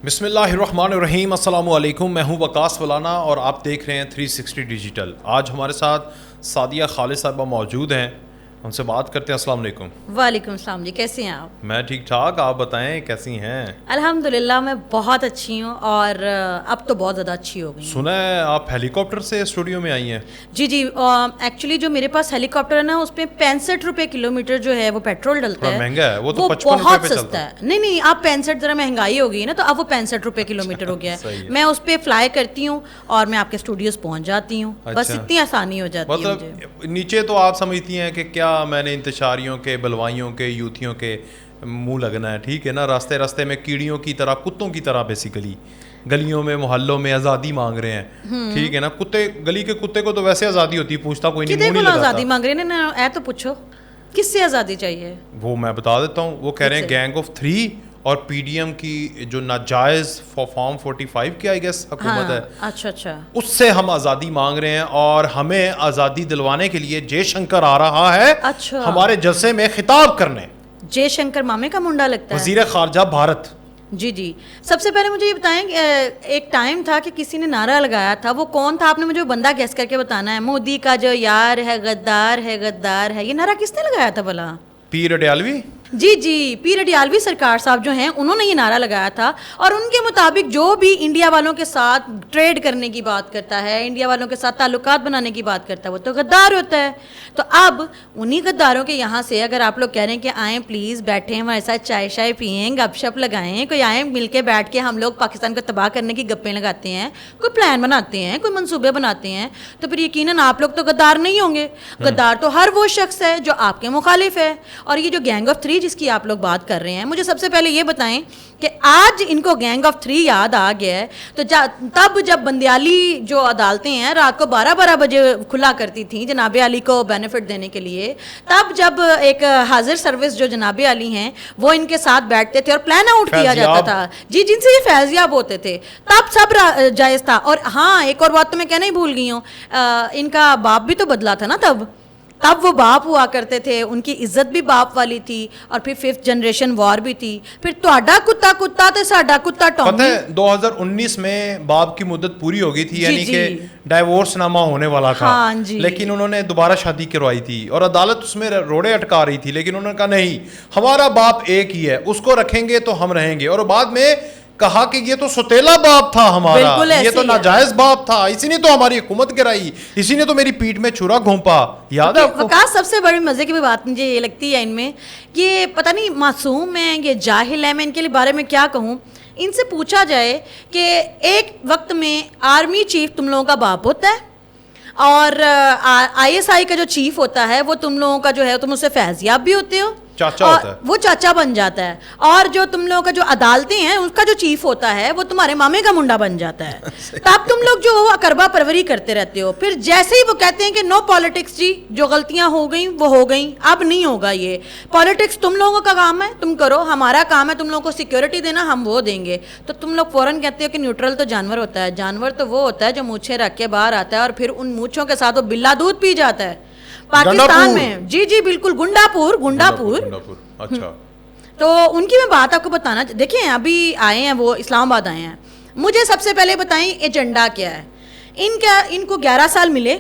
بسم اللہ الرحمن الرحیم. السلام علیکم. میں ہوں وقاص ولانا اور آپ دیکھ رہے ہیں 360 ڈیجیٹل. آج ہمارے ساتھ سعدیہ خالد صاحبہ موجود ہیں, ان سے بات کرتے ہیں. السلام علیکم. وعلیکم السلام جی, کیسے ہیں آپ؟ میں ٹھیک ٹھاک, آپ بتائیں کیسی ہیں؟ الحمدللہ میں بہت اچھی ہوں اور اب تو بہت زیادہ اچھی ہو گئی. سنا ہے آپ ہیلی کاپٹر سے اسٹوڈیو میں آئی ہیں؟ جی جی, ایکچولی جو میرے پاس ہیلی کاپٹر ہے نا, اس پہ 65 روپے کلو میٹر جو ہے وہ پیٹرول ڈلتا ہے. مہنگا ہے وہ, تو 55 بہت روپے پہ سستا ہے. نہیں آپ 65, ذرا مہنگائی ہو گئی نا, تو اب وہ 65 روپے کلو میٹر ہو گیا ہے. میں اس پہ فلائی کرتی ہوں اور میں آپ کے اسٹوڈیوز پہنچ جاتی ہوں. بس اتنی آسانی ہو جاتی ہے مجھے. نیچے تو آپ سمجھتی ہیں کہ کیا میں نے انتشاریوں کے, بلوائیوں کے, یوتھیوں کے منہ لگنا ہے, ٹھیک ہے نا. راستے راستے میں کیڑیوں کی طرح, کتوں کی طرح بیسیکلی گلیوں میں محلوں میں آزادی مانگ رہے ہیں, ٹھیک ہے نا. کتے, گلی کے کتے کو تو ویسے آزادی ہوتی ہے, پوچھتا کوئی نہیں, منہ نہیں لگاتا. آزادی مانگ رہے ہیں نا, اے تو پوچھو کس سے آزادی چاہیے. وہ میں بتا دیتا ہوں. وہ کہہ رہے ہیں گینگ آف 3 اور پی ڈی ایم کی جو ناجائز فارم 45 کی آئی گیس حکومت ہے, اچھا, اس سے ہم آزادی مانگ رہے ہیں اور ہمیں آزادی دلوانے کے لیے جے شنکر آ رہا ہے ہمارے جلسے میں خطاب کرنے. جے شنکر مامے کا منڈا لگتا ہے, وزیر خارجہ بھارت. جی. سب سے پہلے مجھے یہ بتائیں کہ ایک ٹائم تھا کہ کسی نے نعرہ لگایا تھا, وہ کون تھا؟ آپ نے مجھے بندہ گیس کر کے بتانا ہے. مودی کا جو یار ہے غدار ہے, غدار ہے, یہ نعرہ کس نے لگایا تھا بھلا؟ پیر اڈیالوی. جی, پیر اڈیالوی سرکار صاحب جو ہیں, انہوں نے یہ نعرہ لگایا تھا. اور ان کے مطابق جو بھی انڈیا والوں کے ساتھ ٹریڈ کرنے کی بات کرتا ہے, انڈیا والوں کے ساتھ تعلقات بنانے کی بات کرتا ہے, وہ تو غدار ہوتا ہے. تو اب انہی غداروں کے یہاں سے اگر آپ لوگ کہہ رہے ہیں کہ آئیں پلیز بیٹھیں ہمارے ساتھ, چائے شائے پئیں, گپ شپ لگائیں, کوئی آئیں مل کے بیٹھ کے ہم لوگ پاکستان کو تباہ کرنے کی گپیں لگاتے ہیں, کوئی پلان بناتے ہیں, کوئی منصوبے بناتے ہیں, تو پھر یقیناً آپ لوگ تو غدار نہیں ہوں گے. غدار تو ہر وہ شخص ہے جو آپ کے مخالف ہے. اور یہ جو گینگ آف 3 جس کی آپ لوگ بات کر رہے ہیں, مجھے سب سے پہلے یہ بتائیں کہ آج ان کو گینگ آف 3 یاد آ گیا ہے تو تب جب بندیالی جو عدالتیں ہیں رات کو 12 بجے کھلا کرتی تھیں جناب علی کو بینیفٹ دینے کے لیے, تب جب ایک حاضر سروس جو جناب علی ہیں وہ ان کے ساتھ بیٹھتے تھے اور پلان آؤٹ کیا جاتا تھا, جی, جن سے یہ فیضیاب ہوتے تھے, تب سب جائز تھا. اور ہاں, ایک اور بات تو میں کہنا ہی بھول گئی ہوں, ان کا باپ بھی تو بدلا تھا نا. تب وہ باپ ہوا کرتے تھے, ان کی عزت بھی باپ والی تھی, اور پھر 5th جنریشن وار بھی تھی. پھر تہاڈا کتا تے ساڈا کتا ٹامی. پتہ ہے 2019 میں باپ کی مدت پوری ہو گئی تھی, یعنی کہ ڈائیورس نامہ ہونے والا تھا, لیکن انہوں نے دوبارہ شادی کروائی تھی اور عدالت اس میں روڑے اٹکا رہی تھی, لیکن انہوں نے کہا نہیں, ہمارا باپ ایک ہی ہے, اس کو رکھیں گے تو ہم رہیں گے. اور بعد میں کہا کہ یہ تو ستیلا باپ تھا ہمارا, یہ تو ناجائز باپ تھا, اسی نے تو ہماری حکومت گرائی, اسی نے تو میری پیٹھ میں چھرا گھونپا. یاد ہے آپ کو؟ وقاص سب سے بڑی مزے کی بھی بات مجھے یہ لگتی ہے ان میں, یہ پتہ نہیں معصوم ہے, یہ جاہل ہے, میں ان کے بارے میں کیا کہوں. ان سے پوچھا جائے کہ ایک وقت میں آرمی چیف تم لوگوں کا باپ ہوتا ہے, اور ISI کا جو چیف ہوتا ہے وہ تم لوگوں کا جو ہے, تم اس سے فیضیاب بھی ہوتے ہو, چاچا ہوتا ہے, وہ چاچا بن جاتا ہے. اور جو تم لوگوں کا جو عدالتیں ہیں اس کا جو چیف ہوتا ہے وہ تمہارے مامے کا منڈا بن جاتا ہے. تب تم لوگ جو اقربا پروری کرتے رہتے ہو. پھر جیسے ہی وہ کہتے ہیں کہ نو پالیٹکس, جی جو غلطیاں ہو گئیں وہ ہو گئیں, اب نہیں ہوگا یہ پالیٹکس, تم لوگوں کا کام ہے تم کرو, ہمارا کام ہے تم لوگوں کو سیکیورٹی دینا, ہم وہ دیں گے. تو تم لوگ فوراً کہتے ہو کہ نیوٹرل تو جانور ہوتا ہے. جانور تو وہ ہوتا ہے جو مونچھیں رکھ کے باہر آتا ہے اور پھر ان مونچھوں کے ساتھ وہ بلا دودھ پی جاتا ہے. پاکستان میں جی بالکل گنڈا پور. اچھا, تو ان کی میں بات آپ کو بتانا, دیکھیں ابھی آئے ہیں وہ اسلام آباد آئے ہیں. مجھے سب سے پہلے بتائیں ایجنڈا کیا ہے ان کو 11 سال ملے,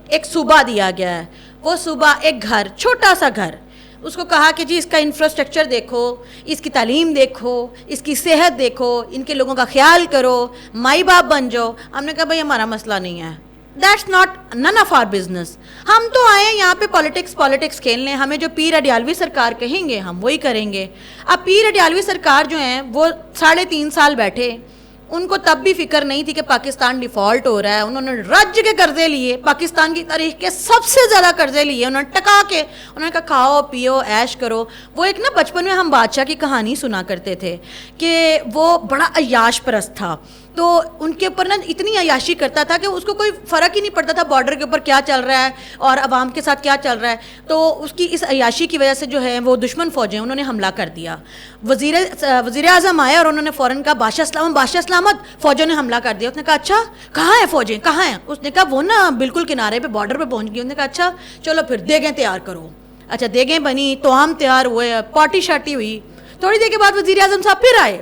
ایک صوبہ دیا گیا ہے, وہ صوبہ ایک گھر, چھوٹا سا گھر, اس کو کہا کہ جی اس کا انفراسٹرکچر دیکھو, اس کی تعلیم دیکھو, اس کی صحت دیکھو, ان کے لوگوں کا خیال کرو, مائی باپ بن جاؤ. ہم نے کہا بھائی ہمارا مسئلہ نہیں ہے, that's not none of our business. ہم تو آئے یہاں پہ پالیٹکس کھیلنے, ہمیں جو پیر اڈیالوی سرکار کہیں گے ہم وہی کریں گے. اب پیر اڈیالوی سرکار جو ہیں وہ 3.5 سال بیٹھے, ان کو تب بھی فکر نہیں تھی کہ پاکستان ڈیفالٹ ہو رہا ہے. انہوں نے رج کے قرضے لیے, پاکستان کی تاریخ کے سب سے زیادہ قرضے لیے, انہوں نے ٹکا کے, انہوں نے کہا کھاؤ پیو عیش کرو. وہ ایک نا بچپن میں ہم بادشاہ کی کہانی سنا کرتے تھے کہ وہ بڑا عیاش پرست تھا, تو ان کے اوپر نا اتنی عیاشی کرتا تھا کہ اس کو کوئی فرق ہی نہیں پڑتا تھا بارڈر کے اوپر کیا چل رہا ہے اور عوام کے ساتھ کیا چل رہا ہے. تو اس کی اس عیاشی کی وجہ سے جو ہے وہ دشمن فوجیں انہوں نے حملہ کر دیا. وزیر اعظم آئے اور انہوں نے فوراً کہا بادشاہ سلامت, فوجوں نے حملہ کر دیا. اس نے کہا اچھا کہاں ہیں فوجیں, کہاں ہیں؟ اس نے کہا وہ نا بالکل کنارے پہ بارڈر پہ پہنچ گئی. انہوں نے کہا اچھا چلو پھر دیگیں تیار کرو. اچھا دیگیں بنی, توام تیار ہوئے, پارٹی شارٹی ہوئی. تھوڑی دیر کے بعد وزیر اعظم صاحب پھر آئے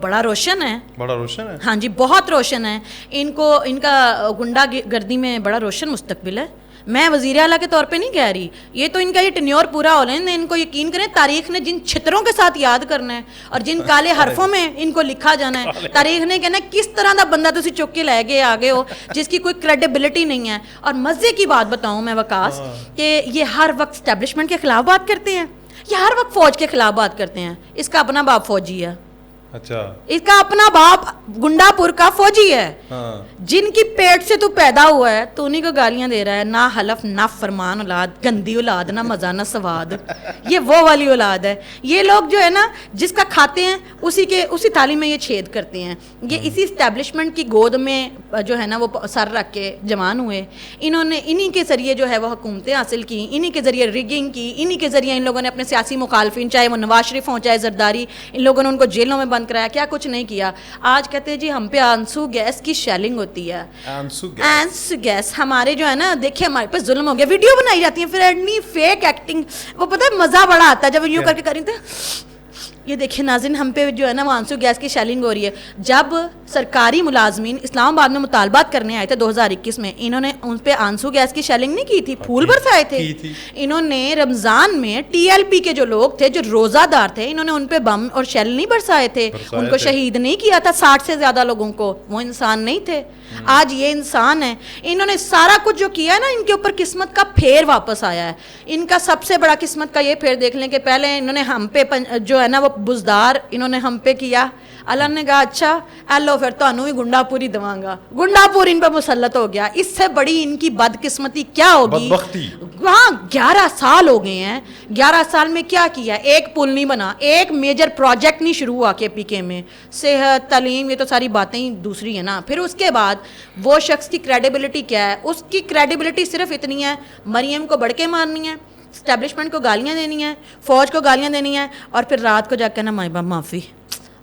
بڑا روشن ہے. بڑا روشن ہے. ہاں جی بہت روشن ہے. ان کا گنڈا گردی میں بڑا روشن مستقبل ہے. میں وزیر اعلیٰ کے طور پہ نہیں کہہ رہی, یہ تو ان کا یہ ٹینیور پورا ہو رہا ہے. ان کو یقین کریں تاریخ نے جن چھتروں کے ساتھ یاد کرنا ہے اور جن کالے حرفوں میں ان کو لکھا جانا ہے, تاریخ نے کہنا ہے کس طرح دا بندہ تسی چک کے لے گئے آگے ہو جس کی کوئی کریڈیبلٹی نہیں ہے. اور مزے کی بات بتاؤں میں وقاص کہ یہ ہر وقت اسٹیبلشمنٹ کے خلاف بات کرتے ہیں, یہ ہر وقت فوج کے خلاف بات کرتے ہیں. اس کا اپنا باپ فوجی ہے. اچھا, اس کا اپنا باپ گنڈا پور کا فوجی ہے. جن کی پیٹ سے تو پیدا ہوا ہے تو انہیں کو گالیاں دے رہا ہے. نہ حلف نہ فرمان اولاد, گندی اولاد, نہ مزہ نہ سواد. یہ وہ والی اولاد ہے. یہ لوگ جو ہے نا جس کا کھاتے ہیں اسی تھالی میں یہ چھید کرتے ہیں. یہ اسی اسٹیبلشمنٹ کی گود میں جو ہے نا وہ سر رکھ کے جوان ہوئے. انہوں نے انہی کے ذریعے جو ہے وہ حکومتیں حاصل کی, انہی کے ذریعے ریگنگ کی, انہی کے ذریعے ان لوگوں نے اپنے سیاسی مخالفین چاہے وہ نواز شریف ہوں چاہے زرداری, ان لوگوں نے ان کو جیلوں میں بند کرایا. کیا کچھ نہیں کیا. آج کہتے ہیں جی ہم پہ آنسو گیس کی شیلنگ ہوتی ہے. آنسو گیس ہمارے جو ہے نا دیکھیں ہمارے پہ ظلم ہو گیا. ویڈیو بنائی جاتی ہیں پھر ایڈنی فیک ایکٹنگ, وہ پتہ ہے مزہ بڑا آتا ہے جب یوں کر کے کریں تھے. یہ دیکھیں ناظرین ہم پہ جو ہے نا وہ آنسو گیس کی شیلنگ ہو رہی ہے. جب سرکاری ملازمین اسلام آباد میں مطالبات کرنے آئے تھے 2021 میں, انہوں نے ان پہ آنسو گیس کی شیلنگ نہیں کی تھی, پھول برسائے تھے. انہوں نے رمضان میں ٹی ایل پی کے جو لوگ تھے جو روزہ دار تھے, انہوں نے ان پہ بم اور شیل نہیں برسائے تھے, ان کو شہید نہیں کیا تھا 60 سے زیادہ لوگوں کو. وہ انسان نہیں تھے. آج یہ انسان ہے. انہوں نے سارا کچھ جو کیا ہے نا ان کے اوپر قسمت کا پھیر واپس آیا ہے. ان کا سب سے بڑا قسمت کا یہ پھیر دیکھ لیں کہ پہلے انہوں نے ہم پہ جو ہے نا وہ بزدار انہوں نے ہم پہ کیا. اللہ نے کہا اچھا ایلو پھر تو انہوں ہی گنڈا پوری دواں گا. گنڈا پور ان پہ مسلط ہو گیا. اس سے بڑی ان کی بدقسمتی کیا ہوگی. ہاں 11 سال ہو گئے ہیں. 11 سال میں کیا کیا؟ ایک پل نہیں بنا, ایک میجر پروجیکٹ نہیں شروع ہوا کے پی کے میں. صحت تعلیم یہ تو ساری باتیں ہی دوسری ہیں نا. پھر اس کے بعد وہ شخص کی کریڈیبلٹی کیا ہے؟ اس کی کریڈیبلٹی صرف اتنی ہے مریم کو بڑھ کے مارنی ہے, اسٹیبلشمنٹ کو گالیاں دینی ہیں, فوج کو گالیاں دینی ہیں, اور پھر رات کو جا کے نا مائی باپ معافی.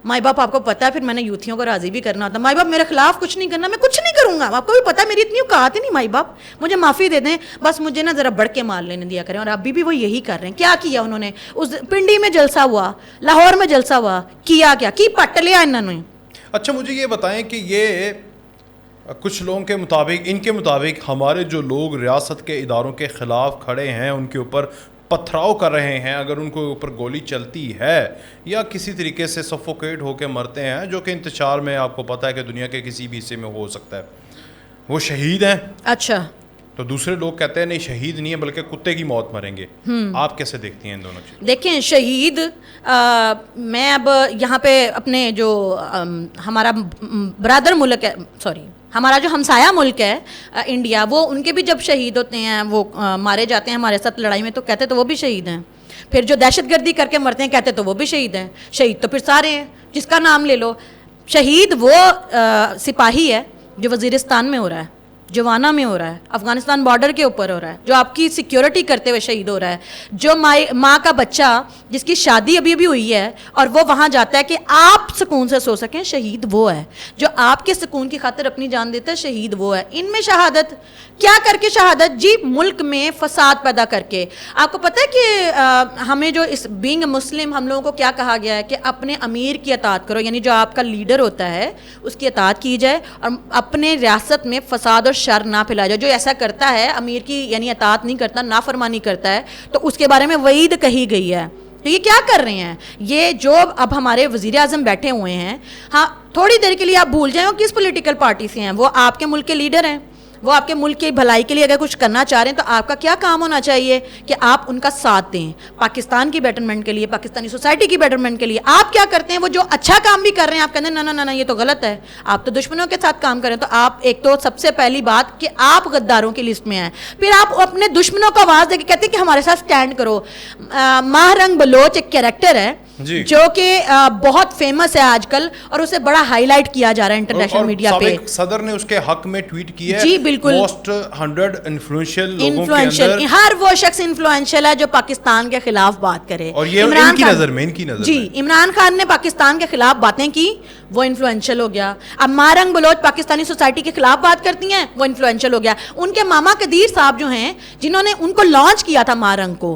مائی باپ آپ کو پتا ہے پھر میں نے یوتھیوں کو راضی بھی کرنا ہوتا. مائی باپ میرے خلاف کچھ نہیں کرنا, میں کچھ نہیں کروں گا. آپ کو بھی پتا ہے میری اتنی اوقات ہی نہیں. مائی باپ مجھے معافی دے دیں, بس مجھے نا ذرا بڑھ کے مار لینے دیا کریں. اور ابھی بھی وہ یہی کر رہے ہیں. کیا کیا انہوں نے؟ اس پنڈی میں جلسہ ہوا, لاہور میں جلسہ ہوا, کیا کی پٹ لیا انہوں نے. اچھا مجھے یہ بتائیں کہ یہ کچھ لوگوں کے مطابق, ان کے مطابق ہمارے جو لوگ ریاست کے اداروں کے خلاف کھڑے ہیں ان کے اوپر پتھراؤ کر رہے ہیں, اگر ان کو اوپر گولی چلتی ہے یا کسی طریقے سے سفوکیٹ ہو کے مرتے ہیں, جو کہ انتشار میں آپ کو پتہ ہے کہ دنیا کے کسی بھی حصے میں ہو سکتا ہے, وہ شہید ہیں. اچھا تو دوسرے لوگ کہتے ہیں نہیں شہید نہیں ہے بلکہ کتے کی موت مریں گے. آپ کیسے دیکھتی ہیں ان دونوں چیزیں؟ دیکھیں شہید, میں اب یہاں پہ اپنے جو ہمارا برادر ملک ہے, سوری ہمارا جو ہمسایہ ملک ہے انڈیا, وہ ان کے بھی جب شہید ہوتے ہیں وہ مارے جاتے ہیں ہمارے ساتھ لڑائی میں, تو کہتے تو وہ بھی شہید ہیں. پھر جو دہشت گردی کر کے مرتے ہیں کہتے تو وہ بھی شہید ہیں. شہید تو پھر سارے ہیں, جس کا نام لے لو. شہید وہ سپاہی ہے جو وزیرستان میں ہو رہا ہے, جوانا میں ہو رہا ہے, افغانستان بارڈر کے اوپر ہو رہا ہے, جو آپ کی سیکیورٹی کرتے ہوئے شہید ہو رہا ہے. جو ماں کا بچہ جس کی شادی ابھی ابھی ہوئی ہے اور وہ وہاں جاتا ہے کہ آپ سکون سے سو سکیں, شہید وہ ہے. جو آپ کے سکون کی خاطر اپنی جان دیتا ہے, شہید وہ ہے. ان میں شہادت کیا کر کے شہادت؟ جی ملک میں فساد پیدا کر کے. آپ کو پتہ ہے کہ ہمیں جو اس بینگ مسلم ہم لوگوں کو کیا کہا گیا ہے کہ اپنے امیر کی اطاعت کرو, یعنی جو آپ کا لیڈر ہوتا ہے اس کی اطاعت کی جائے, اور اپنے ریاست میں فساد اور شر نہ پھیلایا جائے. جو ایسا کرتا ہے امیر کی یعنی اطاعت نہیں کرتا, نافرمانی کرتا ہے, تو اس کے بارے میں وعید کہی گئی ہے. تو یہ کیا کر رہے ہیں؟ یہ جو اب ہمارے وزیر اعظم بیٹھے ہوئے ہیں, ہاں تھوڑی دیر کے لیے آپ بھول جائیں وہ کس پولیٹیکل پارٹی سے ہیں. وہ آپ کے ملک کے لیڈر ہیں, وہ آپ کے ملک کی بھلائی کے لیے اگر کچھ کرنا چاہ رہے ہیں تو آپ کا کیا کام ہونا چاہیے کہ آپ ان کا ساتھ دیں پاکستان کی بیٹرمنٹ کے لیے, پاکستانی سوسائٹی کی بیٹرمنٹ کے لیے. آپ کیا کرتے ہیں؟ وہ جو اچھا کام بھی کر رہے ہیں آپ کہتے ہیں نہ نہ یہ تو غلط ہے, آپ تو دشمنوں کے ساتھ کام کریں. تو آپ ایک تو سب سے پہلی بات کہ آپ غداروں کی لسٹ میں ہیں, پھر آپ اپنے دشمنوں کو آواز دے کے کہتے ہیں کہ ہمارے ساتھ سٹینڈ کرو. ماہ رنگ بلوچ ایک کریکٹر ہے جو کہ بہت فیمس ہے آج کل, اور اسے بڑا ہائی لائٹ کیا جا رہا ہے انٹرنیشنل میڈیا پہ. صدر نے اس کے حق میں ٹویٹ کیا ہے, جی بالکل, موسٹ 100 انفلوئنشل لوگوں کے اندر ہر وہ شخص انفلوئنشل ہے جو پاکستان کے خلاف بات کرے. اور یہ ان کی نظر میں جی عمران خان نے پاکستان کے خلاف باتیں کی, وہ انفلوئنشل ہو گیا. اب مارنگ بلوچ پاکستانی سوسائٹی کے خلاف بات کرتی ہیں, وہ انفلوئنشل ہو گیا. ان کے ماما قدیر صاحب جو ہیں جنہوں نے ان کو لانچ کیا تھا مارنگ کو,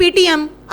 PTM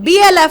BLF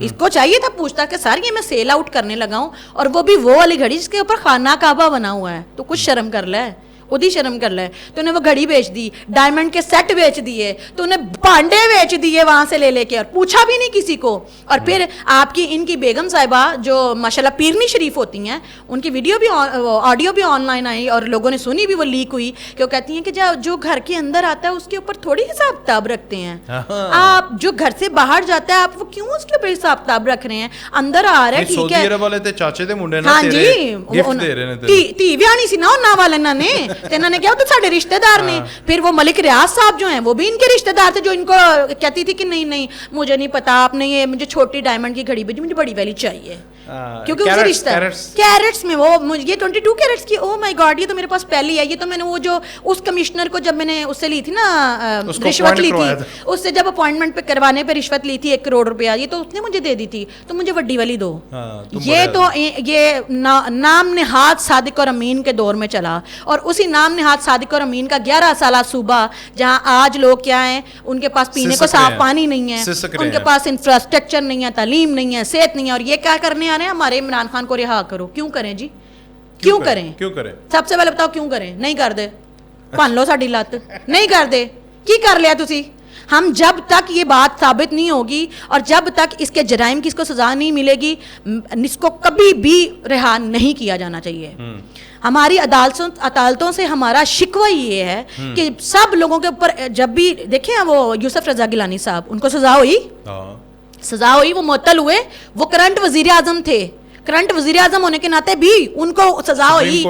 اس کو چاہیے تھا پوچھتا کہ سر یہ میں سیل آؤٹ کرنے لگا ہوں, اور وہ بھی وہ والی گھڑی جس کے اوپر خانہ کعبہ بنا ہوا ہے, تو کچھ شرم کر لے, خود ہی شرم کر لے. تو انہیں وہ گھڑی بیچ دی, ڈائمنڈ کے سیٹ بیچ دیے, تو انہیں پانڈے بیچ دیے وہاں سے لے کے, اور پوچھا بھی نہیں کسی کو. اور پھر آپ کی ان کی بیگم صاحبہ جو ماشاءاللہ پیرنی شریف ہوتی ہیں, ان کی ویڈیو بھی آڈیو بھی آن لائن آئی اور لوگوں نے سنی بھی, وہ لیک ہوئی, کہ وہ کہتی ہیں کہ جو گھر کے اندر آتا ہے اس کے اوپر تھوڑی حساب کتاب رکھتے ہیں. آپ جو گھر سے باہر جاتا ہے آپ وہ کیوں اس کے اوپر حساب کتاب رکھ رہے ہیں؟ اندر آ رہا ہے ٹھیک ہے, سعودی عرب والے تے چاچے دے منڈے نا ہاں تیرے گفٹ دے رہے نے ٹی وی آنی سی نا انہاں والے نے تے انہوں نے کیا تو ساڈے رشتہ دار نے. پھر وہ ملک ریاض صاحب جو ہیں وہ بھی ان کے رشتہ دار تھے, جو ان کو کہتی تھی کہ نہیں مجھے نہیں پتا, آپ نے یہ مجھے چھوٹی ڈائمنڈ کی گھڑی بھیجی, مجھے بڑی والی چاہیے, کیونکہ اسے رشتہ کیرٹس میں وہ یہ 22 کیرٹس کی, او مائی گاڈ یہ تو میرے پاس پہلی ہے. یہ تو میں نے وہ جو اس کمشنر کو جب میں نے اس سے لی تھی نا رشوت لی تھی, اس سے جب اپوائنٹمنٹ پہ کروانے پہ رشوت لی تھی 1 کروڑ روپیہ, یہ تو اس نے مجھے دے دی تھی, تو مجھے وڈی والی دو. یہ تو یہ نام نہاد صادق اور امین کے دور میں چلا, اور اسی نام نہاد صادق اور امین کا 11 سالہ صوبہ جہاں آج لوگ کیا ہیں, ان کے پاس پینے کو صاف پانی نہیں ہے, ان کے پاس انفراسٹرکچر نہیں ہے, تعلیم نہیں ہے, صحت نہیں ہے, اور یہ کیا کرنے آ رہے ہیں ہمارے عمران خان کو رہا کرو. کیوں کریں جی, کیوں کریں؟ سب سے پہلے بتاؤ کیوں کریں؟ نہیں کر دے پن لو ساڈی لت, نہیں کر دے کی کر لیا تسی. ہم جب تک یہ بات ثابت نہیں ہوگی اور جب تک اس کے جرائم کی اس کو سزا نہیں ملے گی, اس کو کبھی بھی رہا نہیں کیا جانا چاہیے. ہماری عدالتوں سے ہمارا شکوہ یہ ہے کہ سب لوگوں کے اوپر, جب بھی دیکھیں وہ یوسف رضا گیلانی صاحب, ان کو سزا ہوئی, وہ معطل ہوئے, وہ کرنٹ وزیر اعظم تھے, کرنٹ وزیر اعظم ہونے کے ناطے بھی ان کو سزا ہوئی,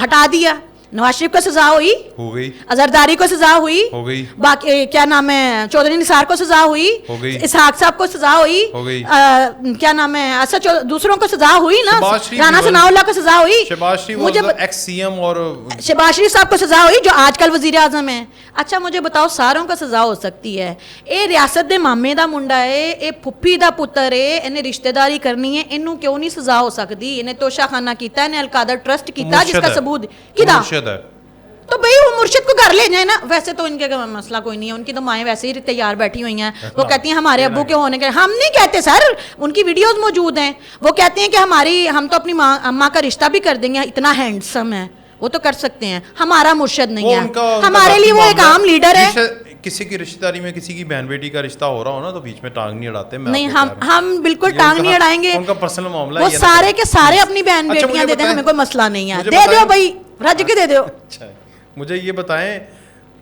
ہٹا دیا. نواز شریف کو سزا ہوئی, ہو گئی. اظہرداری کو سزا ہوئی, ہو گئی. باقی کیا نام ہے, چودھری نثار کو سزا ہوئی, ہو گئی. اسحاق صاحب کو سزا ہوئی, ہو گئی. کیا نام ہے, ایسا دوسروں کو سزا ہوئی نا, رانا ثناء اللہ کو سزا ہوئی, مجھے ایکس سی ایم اور شہباز شریف صاحب کو سزا ہوئی جو آج کل وزیر اعظم ہیں. اچھا مجھے بتاؤ ساروں کو سزا ہو سکتی ہے, اے ریاست دے مامے دا منڈا ہے, اے پھپھی دا پتر ہے, انہیں رشتہ داری کرنی ہے, انہوں کیوں نہیں سزا ہو سکتی؟ انہیں توشہ خانہ کیتا, انہیں القادر ٹرسٹ کیتا, جس کا ثبوت کدا تو بھئی وہ مرشد کو گھر لے جائیں نا. ویسے تو ان کے مسئلہ کوئی نہیں ہے, ان کی تو مائیں ویسے ہی تیار بیٹھی ہوئی ہیں, وہ کہتی ہیں ہمارے ابو کے ہونے کے, ہم نہیں کہتے سر, ان کی ویڈیوز موجود ہیں, وہ کہتے ہیں کہ ہم تو اپنی ماں کا رشتہ بھی کر دیں گے, اتنا ہینڈسم ہے, وہ تو کر سکتے ہیں, ہمارا مرشد نہیں ہے, ہمارے لیے وہ ایک عام لیڈر ہے. کسی کی رشتہ داری میں کسی کی بہن بیٹی کا رشتہ ہو رہا ہو نا تو بیچ میں ٹانگ نہیں اڑاتے. نہیں, ہم بالکل ٹانگ نہیں اڑائیں گے, ان کا پرسنل معاملہ ہے, وہ سارے کے سارے اپنی بہن بیٹیاں دے دیں, ہمیں کوئی مسئلہ نہیں ہے, دے دو بھائی, رج کے دے دو. اچھا مجھے یہ بتائیں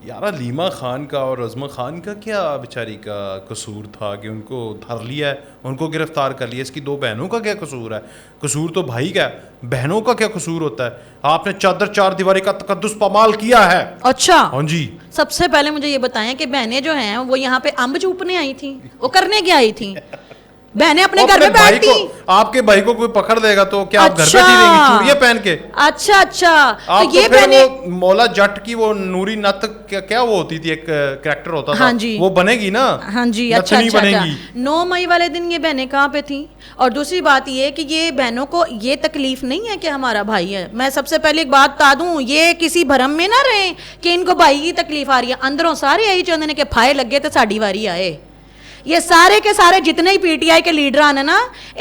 یار, لیما خان کا اور عظمہ خان کا کیا بیچاری کا قصور تھا کہ ان کو دھر لیا ہے, ان کو گرفتار کر لیا؟ اس کی 2 بہنوں کا کیا قصور ہے؟ قصور تو بھائی کا ہے, بہنوں کا کیا قصور ہوتا ہے؟ آپ نے چادر 4 دیواری کا تقدس پامال کیا ہے. اچھا ہاں جی, سب سے پہلے مجھے یہ بتائیں کہ بہنیں جو ہیں وہ یہاں پہ امب چوپنے آئی تھیں, وہ کرنے کیا آئی تھیں؟ بہنیں اپنے گھر میں بیٹھتی, آپ کے بھائی کو کوئی پکڑ دے گا تو کیا آپ گھر بیٹھی رہیں گی چوڑیاں پہن کے؟ اچھا تو یہ بہنیں مولا جٹ کی وہ نوری نت کیا وہ ہوتی تھی, ایک کریکٹر ہوتا تھا, وہ بنے گی نا. ہاں جی, اچھا 9 مئی والے دن یہ بہنیں کہاں پہ تھیں؟ اور دوسری بات یہ کہ یہ بہنوں کو یہ تکلیف نہیں ہے کہ ہمارا بھائی ہے. میں سب سے پہلے ایک بات بتا دوں, یہ کسی بھرم میں نہ رہیں کہ ان کو بھائی کی تکلیف آ رہی ہے, اندروں سارے یہی چاہتے ہیں کہ پھائے لگے تو ساڈی واری آئے. یہ سارے کے سارے جتنے ہی پی ٹی آئی کے لیڈران ہیں نا,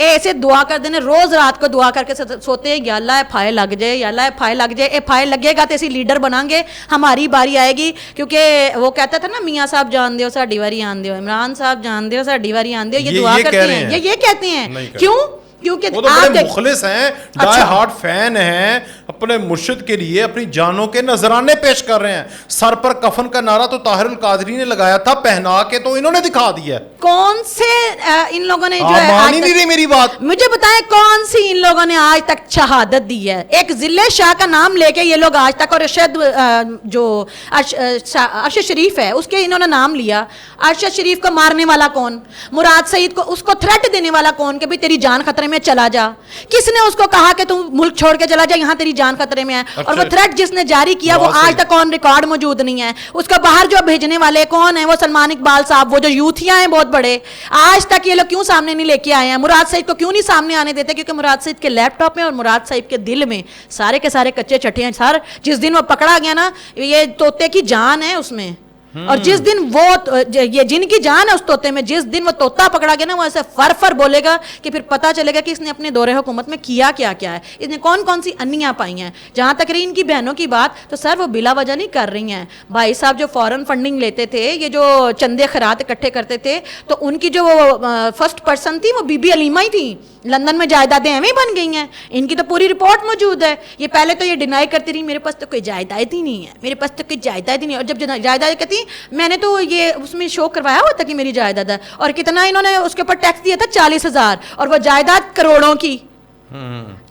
ایسے دعا کر دینے, روز رات کو دعا کر کے سوتے ہیں, یا اللہ پھائے لگ جائے, یا اللہ پھائے لگ جائے, اے پھائے لگے گا تو اسی لیڈر بنائیں گے, ہماری باری آئے گی. کیونکہ وہ کہتا تھا نا, میاں صاحب جان دیو ساڈی واری آن دیو, عمران صاحب جان دیو ساڈی واری آن دیو, یہ دعا کرتے ہیں, یہ کہتے ہیں. کیوں؟ کیونکہ وہ تو بڑے مخلص ہیں, ڈائی ہارڈ فین ہیں, اپنے مرشد کے لیے اپنی جانوں کے نذرانے پیش کر رہے ہیں. سر پر کفن کا نعرہ تو طاہر القادری نے لگایا تھا, پہنا کے تو انہوں نے دکھا دیا. کون سے ان لوگوں نے جو ہے مانی نہیں رہی میری بات, مجھے بتائیں کون سی ان لوگوں نے آج تک شہادت دی ہے؟ ایک ذلے شاہ کا نام لے کے یہ لوگ آج تک, اور ارشد جو ارشد شریف ہے اس کے انہوں نے نام لیا. ارشد شریف کو مارنے والا کون؟ مراد سعید کو اس کو تھریٹ دینے والا کون کہ بھی تیری جان خطرے میں چلا جا؟ کس نے اس کو کہا کہ تم ملک چھوڑ کے چلا جا, یہاں تیری جان خطرے میں ہے؟ اور وہ تھریٹ جس نے جاری کیا وہ آج تک آن ریکارڈ موجود نہیں ہے. اس کو باہر جو بھیجنے والے کون ہیں؟ وہ سلمان اقبال صاحب, وہ جو یوتھیاں ہیں بہت بڑے, آج تک یہ لوگ کیوں سامنے نہیں لے کے آئے ہیں؟ مراد سعید کو کیوں نہیں سامنے آنے دیتے؟ کیونکہ مراد سعید کے لیپ ٹاپ میں اور مراد صاحب کے دل میں سارے کے سارے کچے چٹے ہیں. سر جس دن وہ پکڑا گیا نا, یہ طوطے کی جان ہے اس میں, اور جس دن وہ یہ جن کی جان ہے اس طوطے میں, جس دن وہ طوطا پکڑا گیا نا, وہ ایسے فر فر بولے گا کہ پھر پتہ چلے گا کہ اس نے اپنے دور حکومت میں کیا کیا کیا ہے, اس نے کون کون سی انیاں پائی ہیں. جہاں تک رہی ان کی بہنوں کی بات, تو سر وہ بلا وجہ نہیں کر رہی ہیں. بھائی صاحب جو فورن فنڈنگ لیتے تھے, یہ جو چندے خیرات اکٹھے کرتے تھے, تو ان کی جو فرسٹ پرسن تھی وہ بی بی علیمہ ہی تھیں. لندن میں جائیدادیں ایویں بن گئی ہیں, ان کی تو پوری رپورٹ موجود ہے. یہ پہلے تو یہ ڈینائی کرتی رہی, میرے پاس تو کوئی جائیداد ہی نہیں ہے, میرے پاس تو کوئی جائیداد ہی نہیں ہے. اور جب جائیداد کہتی میں نے تو یہ اس میں شو کروایا ہوا تھا کہ میری جائیداد ہے, اور کتنا انہوں نے اس کے اوپر ٹیکس دیا تھا 40,000, اور وہ جائیداد کروڑوں کی.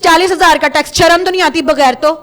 40,000 کا ٹیکس, شرم تو نہیں آتی بغیر تو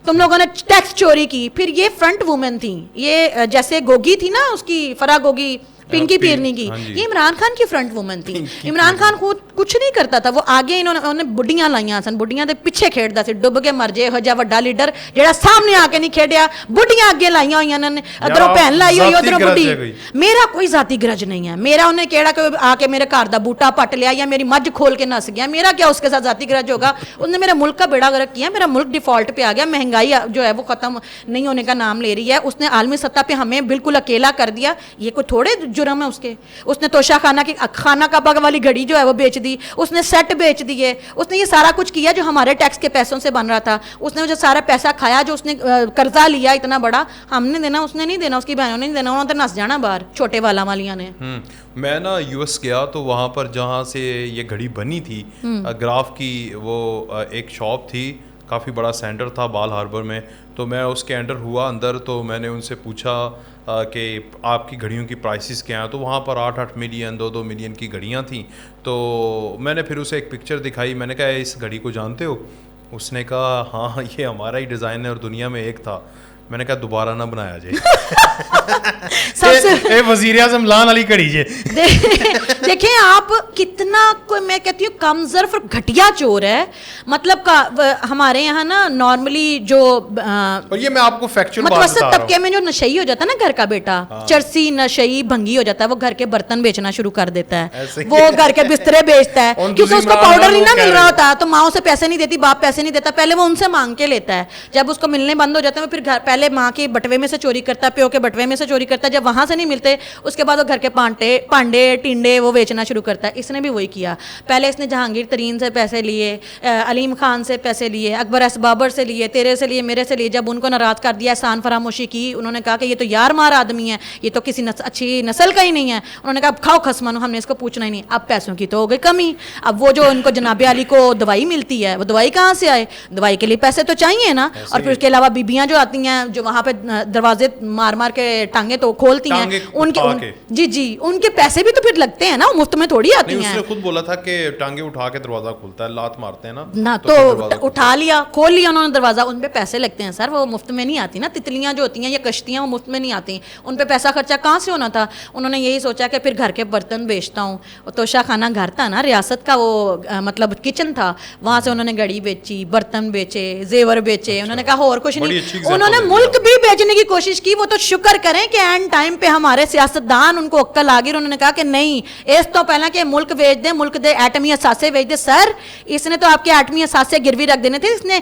تم لوگوں نے ٹیکس چوری کی. پھر یہ فرنٹ وومن تھیں, یہ جیسے گوگی تھی نا, اس کی فرا گوگی پنکی پیرنی کی, یہ عمران خان کی فرنٹ وومن تھی. عمران خان خود کچھ نہیں کرتا تھا, وہ آگے انہوں نے بڈیاں لائیاں سن, بڈیاں دے پیچھے کھیڑدا سی, ڈب کے مر جے ہو جا وڈا لیڈر جڑا سامنے آ کے نہیں کھیڈیا. بڈیاں اگے لائیاں ہوئی انہوں نے, ادھروں بہن لائی ہوئی ادھروں بڈی. میرا کوئی ذاتی گرج نہیں ہے, میرا انہیں کہڑا کہ آ کے میرے گھر دا بوٹا پٹ لیا یا میری مجھ کھول کے نس گیا, میرا کیا اس کے ساتھ ذاتی گرج ہوگا. اس نے میرے ملک کا بیڑا غرق کیا, میرا ملک ڈیفالٹ پہ آ گیا, مہنگائی جو ہے وہ ختم نہیں ہونے کا نام لے رہی ہے. اس نے عالمی سطح پہ ہمیں بالکل اکیلا کر دیا. یہ کوئی تھوڑے جرم ہے اس کے. اس نے توشہ خانہ کی خانہ کعبہ والی گھڑی جو ہے وہ بیچ دی, اس نے سیٹ بیچ دیے, اس نے یہ سارا کچھ کیا جو ہمارے ٹیکس کے پیسوں سے بن رہا تھا. اس نے جو سارا پیسہ کھایا, جو اس نے قرضہ لیا اتنا بڑا, ہم نے دینا, اس نے نہیں دینا, اس کی بہنوں نے نہیں دینا, انہوں نے نس جانا باہر چھوٹے والا والیاں نے. میں نا یو ایس گیا تو وہاں پر جہاں سے یہ گھڑی بنی تھی, گراف کی وہ ایک شاپ تھی, کافی بڑا سینٹر تھا بال ہاربر میں. تو میں اس کے انٹر ہوا اندر, تو میں نے ان سے پوچھا کہ آپ کی گھڑیوں کی پرائسز کیا ہیں. تو وہاں پر 8 ملین 2 ملین کی گھڑیاں تھیں. تو میں نے پھر اسے ایک پکچر دکھائی, میں نے کہا اس گھڑی کو جانتے ہو؟ اس نے کہا ہاں یہ ہمارا ہی ڈیزائن ہے اور دنیا میں ایک تھا. میں نے کہا دوبارہ نہ بنایا جائے. وزیر اعظم لان علی کڑی جے. دیکھیں آپ کتنا, کوئی میں کہتی ہوں کم ظرف اور گھٹیا چور ہے. مطلب ہمارے یہاں نا نارملی جو اور یہ میں آپ کو فیکچوئل بات بتا رہا ہوں, متوسط طبقے میں جو نشئی ہو جاتا ہے نا گھر کا بیٹا, چرسی نشئی بھنگی ہو جاتا ہے, وہ گھر کے برتن بیچنا شروع کر دیتا ہے, وہ گھر کے بسترے بیچتا ہے, کیونکہ اس کو پاؤڈر نہیں نہ مل رہا ہوتا, تو ماں سے پیسے نہیں دیتی, باپ پیسے نہیں دیتا, پہلے وہ ان سے مانگ کے لیتا ہے. جب اس کو ملنے بند ہو جاتے ہیں, پھر پہلے ماں کے بٹوے میں سے چوری کرتا ہے, پیو کے بٹوے میں سے چوری کرتا ہے, جب وہاں سے نہیں ملتے اس کے بعد وہ گھر کے پانڈے ٹینڈے وہ بیچنا شروع کرتا ہے. اس نے بھی وہی کیا. پہلے اس نے جہانگیر ترین سے پیسے لیے, علیم خان سے پیسے لیے, اکبر ایس بابر سے لیے, تیرے سے لیے, میرے سے لیے. جب ان کو ناراض کر دیا, احسان فراموشی کی, انہوں نے کہا کہ یہ تو یار مار آدمی ہے, یہ تو کسی اچھی نسل کا ہی نہیں ہے. انہوں نے کہا کھاؤ خسمانو, ہم نے اس کو پوچھنا ہی نہیں. اب پیسوں کی تو ہو گئی کمی. اب وہ جو ان کو جناب علی کو دوائی ملتی ہے, وہ دوائی کہاں سے آئے؟ دوائی کے لیے پیسے تو چاہیے نا. اور پھر اس کے علاوہ بیبیاں جو آتی ہیں, جو وہاں پہ دروازے مار مار کے ٹانگیں تو کھولتی ہیں, ان کے جی ان کے پیسے بھی تو پھر لگتے ہیں نا, وہ مفت میں تھوڑی آتی ہیں. اس نے خود بولا تھا کہ ٹانگیں اٹھا کے دروازہ کھولتا ہے, لات مارتے ہیں نا, تو اٹھا لیا, کھول لیا انہوں نے دروازہ. ان پہ پیسے لگتے ہیں سر, وہ مفت میں نہیں آتی نا. تتلیاں جو ہوتی ہیں یا کشتیاں, وہ مفت میں نہیں آتی, ان پہ پیسہ خرچہ کہاں سے ہونا تھا. انہوں نے یہی سوچا کہ پھر گھر کے برتن بیچتا ہوں. توشہ خانہ گھر تھا نا, ریاست کا وہ مطلب کچن تھا, وہاں سے انہوں نے گھڑی بیچی, برتن بیچے, زیور بیچے. انہوں نے کہا اور کچھ نہیں, انہوں نے ملک بھی بیچنے کی کوشش کی. وہ تو شکر کریں کہ اینڈ ٹائم پہ ہمارے سیاستدان ان کو عقل آ گئی, انہوں نے کہا کہ نہیں, اس تو پہلے کہ ملک بیچ دیں, ملک دے ایٹمی اثاثے بیچ دے. سر اس نے تو آپ کے ایٹمی اثاثے گروی رکھ دینے تھے. اس نے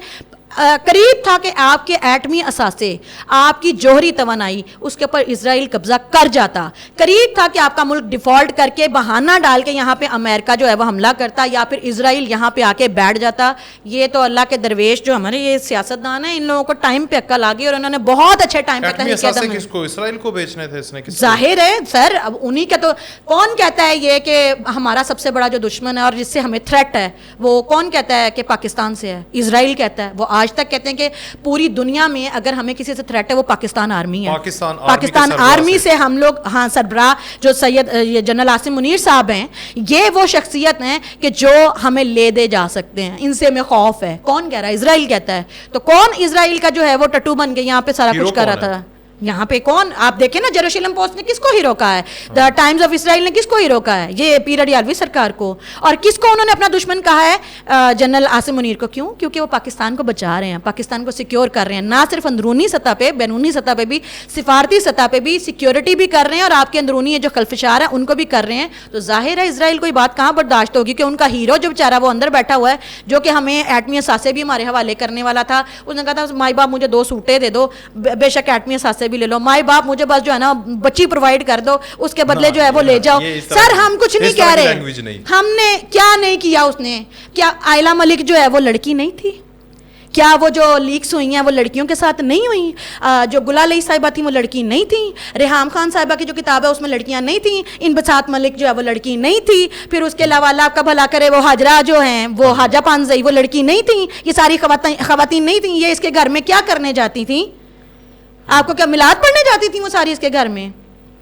قریب تھا کہ آپ کے ایٹمی اثاثے, آپ کی جوہری توانائی, اس کے اوپر اسرائیل قبضہ کر جاتا. قریب تھا کہ آپ کا ملک ڈیفالٹ کر کے بہانہ ڈال کے یہاں پہ امریکہ جو ہے وہ حملہ کرتا, یا پھر اسرائیل یہاں پہ آ کے بیٹھ جاتا. یہ تو اللہ کے درویش جو ہمارے یہ سیاستدان ہیں, ان لوگوں کو ٹائم پہ عقل آ گئی, اور انہوں نے بہت اچھے ٹائم پہ کس کو اسرائیل کو بیچنے تھے. اس نے ظاہر ہے سر, اب انہی کا تو کون کہتا ہے یہ کہ ہمارا سب سے بڑا جو دشمن ہے اور جس سے ہمیں تھریٹ ہے, وہ کون کہتا ہے کہ پاکستان سے ہے؟ اسرائیل کہتا ہے. وہ آج تک کہتے ہیں کہ پوری دنیا میں اگر ہمیں کسی سے تھریٹ ہے وہ پاکستان آرمی ہے. پاکستان آرمی سے ہم لوگ, ہاں سربراہ جو سید جنرل عاصم منیر صاحب ہیں, یہ وہ شخصیت ہیں کہ جو ہمیں لے دے جا سکتے ہیں, ان سے ہمیں خوف ہے. کون کہہ رہا ہے؟ اسرائیل کہتا ہے. تو کون اسرائیل کا جو ہے وہ ٹٹو بن کے یہاں پہ سارا کچھ کر رہا تھا؟ یہاں پہ کون, آپ دیکھیں نا, جیروسلم پوسٹ نے کس کو ہیرو کہا ہے, دا ٹائمز آف اسرائیل نے کس کو ہیرو کہا ہے؟ یہ پی رڈیالوی سرکار کو. اور کس کو انہوں نے اپنا دشمن کہا ہے؟ جنرل عاصم منیر کو. کیوں؟ کیونکہ وہ پاکستان کو بچا رہے ہیں, پاکستان کو سیکیور کر رہے ہیں, نہ صرف اندرونی سطح پہ, بیرونی سطح پہ بھی, سفارتی سطح پہ بھی سیکیورٹی بھی کر رہے ہیں, اور آپ کے اندرونی جو خلفشار ہیں ان کو بھی کر رہے ہیں. تو ظاہر ہے اسرائیل کو یہ بات کہاں برداشت ہوگی کہ ان کا ہیرو جو بیچارہ وہ اندر بیٹھا ہوا ہے, جو کہ ہمیں ایٹمی اثاثے بھی ہمارے حوالے کرنے والا تھا, اس نے کہا تھا مائی باپ مجھے 2 سوٹیں دے دو, بے شک ایٹمی اثاثے بھی لے لو, مائی باپ مجھے بس جو ہے نا بچی پرووائڈ کر دو, اس کے بدلے جو ہے وہ لے جاؤ. سر ہم کچھ نہیں کہہ رہے, ہم نے کیا نہیں کیا, اس نے کیا عائلہ ملک جو ہے وہ لڑکی نہیں تھی, کیا وہ جو لیکس ہوئی ہیں وہ لڑکیوں کے ساتھ نہیں ہوئیں, جو گلالئی صاحبہ تھیں وہ لڑکی نہیں تھیں, ریحام خان صاحبہ کی جو کتاب ہے اس میں لڑکیاں نہیں تھیں, انبساط ملک جو ہے وہ لڑکی نہیں تھی, پھر اس کے علاوہ اللہ آپ کا بھلا کرے وہ حاجرہ جو ہیں وہ حاجہ پانزئی وہ لڑکی نہیں تھیں, یہ ساری خواتین نہیں تھیں. یہ اس کے گھر میں کیا کرنے جاتی تھیں, آپ کو کیا میلاد پڑھنے جاتی تھیں وہ ساری اس کے گھر میں؟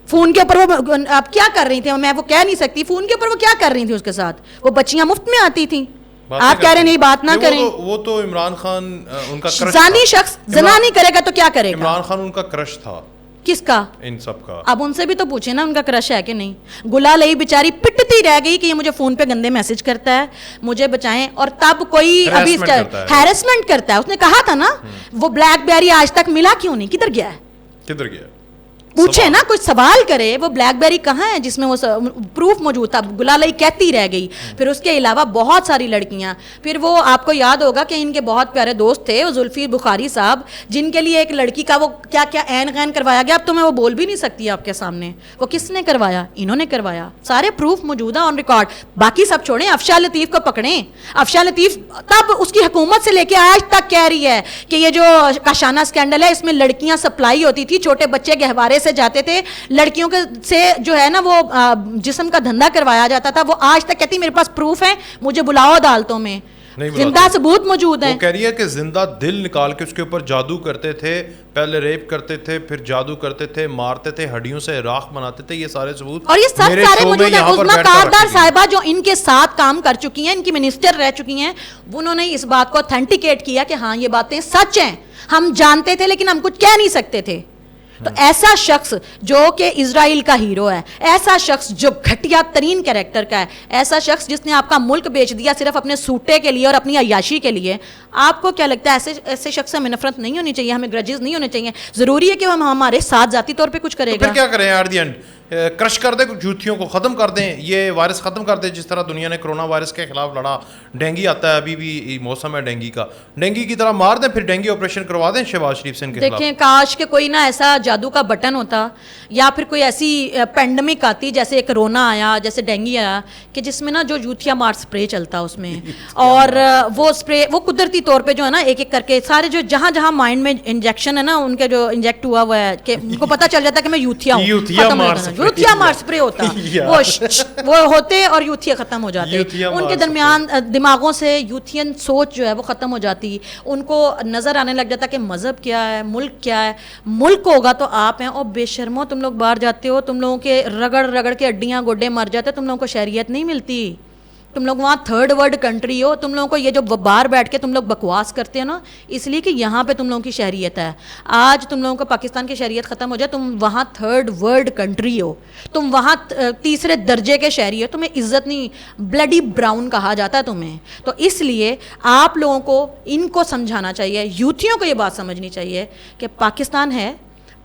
فون کے اوپر وہ آپ کیا کر رہی تھیں, میں وہ کہہ نہیں سکتی, فون کے اوپر وہ کیا کر رہی تھیں اس کے ساتھ, وہ بچیاں مفت میں آتی تھیں. آپ کہہ رہے نہیں بات نہ کریں, وہ تو عمران خان ان کا کرش زانی شخص زنا نہیں کرے گا تو کیا کرے گا؟ عمران خان ان کا کرش تھا. کس کا؟ ان سب کا. اب ان سے بھی تو پوچھیں نا ان کا کرش ہے کہ نہیں. گلالئی بیچاری پٹتی رہ گئی کہ یہ مجھے فون پہ گندے میسج کرتا ہے, مجھے بچائیں, اور تب کوئی ابھی ہیرسمنٹ کرتا ہے. اس نے کہا تھا نا وہ بلیک بیری آج تک ملا کیوں نہیں, کدھر گیا ہے, کدھر گیا, پوچھے نا, کچھ سوال کرے. وہ بلیک بیری کہاں ہے جس میں وہ پروف موجود تھا؟ گلالئی کہتی رہ گئی. پھر اس کے علاوہ بہت ساری لڑکیاں, پھر وہ آپ کو یاد ہوگا کہ ان کے بہت پیارے دوست تھے زلفی بخاری صاحب, جن کے لیے ایک لڑکی کا وہ کیا کیا عین غین کروایا گیا. اب تو میں وہ بول بھی نہیں سکتی آپ کے سامنے, وہ کس نے کروایا, انہوں نے کروایا, سارے پروف موجود ہیں آن ریکارڈ. باقی سب چھوڑیں, افشاں لطیف کو پکڑیں. افشاں لطیف تب اس کی حکومت سے لے کے آج تک کہہ رہی ہے کہ یہ جو کاشانہ اسکینڈل ہے اس میں لڑکیاں سپلائی ہوتی تھی, چھوٹے بچے گہوارے سے جاتے تھے, لڑکیوں کے سے جو ہے نا وہ جسم کا دھندا کروایا جاتا تھا. وہ آج تک کہتی میرے پاس پروف ہے, مجھے بلاؤ عدالتوں میں, زندہ ثبوت موجود ہیں. وہ کہہ رہی ہے کہ زندہ دل نکال کے اس کے اوپر جادو کرتے تھے, پہلے ریپ کرتے تھے, پھر جادو کرتے تھے, مارتے تھے, ہڈیوں سے راکھ بناتے تھے. یہ سارے ثبوت اور یہ سب سارے موجود ہیں. عظمیٰ کاردار صاحبہ جو ان کے ساتھ کام کر چکی ہیں, ان کی منسٹر رہ چکی ہیں, انہوں نے اس بات کو اتھینٹیکیٹ کیا کہ ہاں یہ باتیں سچ ہیں. ہم جانتے تھے لیکن ہم کچھ کہہ نہیں سکتے تھے. تو ایسا شخص جو کہ اسرائیل کا ہیرو ہے, ایسا شخص جو گھٹیا ترین کیریکٹر کا ہے, ایسا شخص جس نے آپ کا ملک بیچ دیا صرف اپنے سوٹے کے لیے اور اپنی عیاشی کے لیے, آپ کو کیا لگتا ہے ایسے شخص سے ہمیں نفرت نہیں ہونی چاہیے, ہمیں گرجز نہیں ہونے چاہیے؟ ضروری ہے کہ ہم ہمارے ساتھ ذاتی طور پہ کچھ کرے گا. پھر کیا کریں ایٹ دی اینڈ, کرش کر دیں, جوتیوں کو ختم کر دیں, یہ وائرس ختم کر دیں. جس طرح دنیا نے کرونا وائرس کے خلاف لڑا, ڈینگی آتا ہے, ابھی بھی موسم ہے ڈینگی کا, ڈینگی کی طرح مار دیں, پھر ڈینگی آپریشن کروا دیں شہباز شریف سے ان کے خلاف. دیکھیں کاش کہ کوئی نہ ایسا جادو کا بٹن ہوتا, یا پھر کوئی ایسی پینڈمک آتی جیسے کرونا آیا, جیسے ڈینگی آیا, کہ جس میں نا جو یوتھیا مار اسپرے چلتا اس میں, اور وہ اسپرے وہ قدرتی طور پہ جو ہے نا ایک ایک کر کے سارے جو جہاں جہاں مائنڈ میں انجیکشن ہے نا ان کے جو انجیکٹ ہوا ہوا ہے کہ ان کو پتہ چل جاتا ہے کہ میں یوتھیا ہوں, یوتھیا مار اسپرے ہوتا, وہ ہوتے اور یوتھیا ختم ہو جاتے. ان کے درمیان دماغوں سے یوتھین سوچ جو ہے وہ ختم ہو جاتی, ان کو نظر آنے لگ جاتا کہ مذہب کیا ہے, ملک کیا ہے. ملک ہوگا تو آپ ہیں, اور بے شرمو تم لوگ باہر جاتے ہو, تم لوگوں کے رگڑ رگڑ کے ہڈیاں گوڈے مر جاتے, تم لوگوں کو شہریت نہیں ملتی. تم لوگ وہاں تھرڈ ورلڈ کنٹری ہو, تم لوگوں کو یہ جو باہر بیٹھ کے تم لوگ بکواس کرتے ہو نا, اس لیے کہ یہاں پہ تم لوگوں کی شہریت ہے. آج تم لوگوں کو پاکستان کی شہریت ختم ہو جائے, تم وہاں تھرڈ ورلڈ کنٹری ہو, تم وہاں تیسرے درجے کے شہری ہو, تمہیں عزت نہیں, بلڈی براؤن کہا جاتا ہے تمہیں. تو اس لیے آپ لوگوں کو ان کو سمجھانا چاہیے, یوتھیوں کو یہ بات سمجھنی چاہیے کہ پاکستان ہے,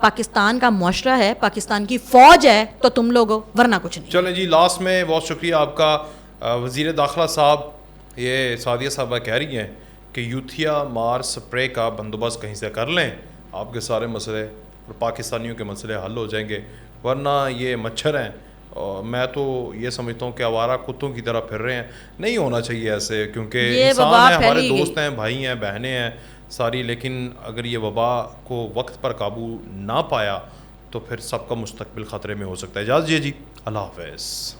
پاکستان کا معاشرہ ہے, پاکستان کی فوج ہے, تو تم لوگ ہو, ورنہ کچھ نہیں. چلیں جی, لاسٹ میں بہت شکریہ آپ کا. وزیر داخلہ صاحب, یہ سعدیہ صاحبہ کہہ رہی ہیں کہ یوتھیا مار سپرے کا بندوبست کہیں سے کر لیں, آپ کے سارے مسئلے اور پاکستانیوں کے مسئلے حل ہو جائیں گے, ورنہ یہ مچھر ہیں. اور میں تو یہ سمجھتا ہوں کہ آوارہ کتوں کی طرح پھر رہے ہیں. نہیں ہونا چاہیے ایسے, کیونکہ انسان ہیں, ہمارے دوست ہیں, بھائی ہیں, بہنیں ہیں ساری, لیکن اگر یہ وبا کو وقت پر قابو نہ پایا تو پھر سب کا مستقبل خطرے میں ہو سکتا ہے. اجازت دیجیے جی, اللہ حافظ.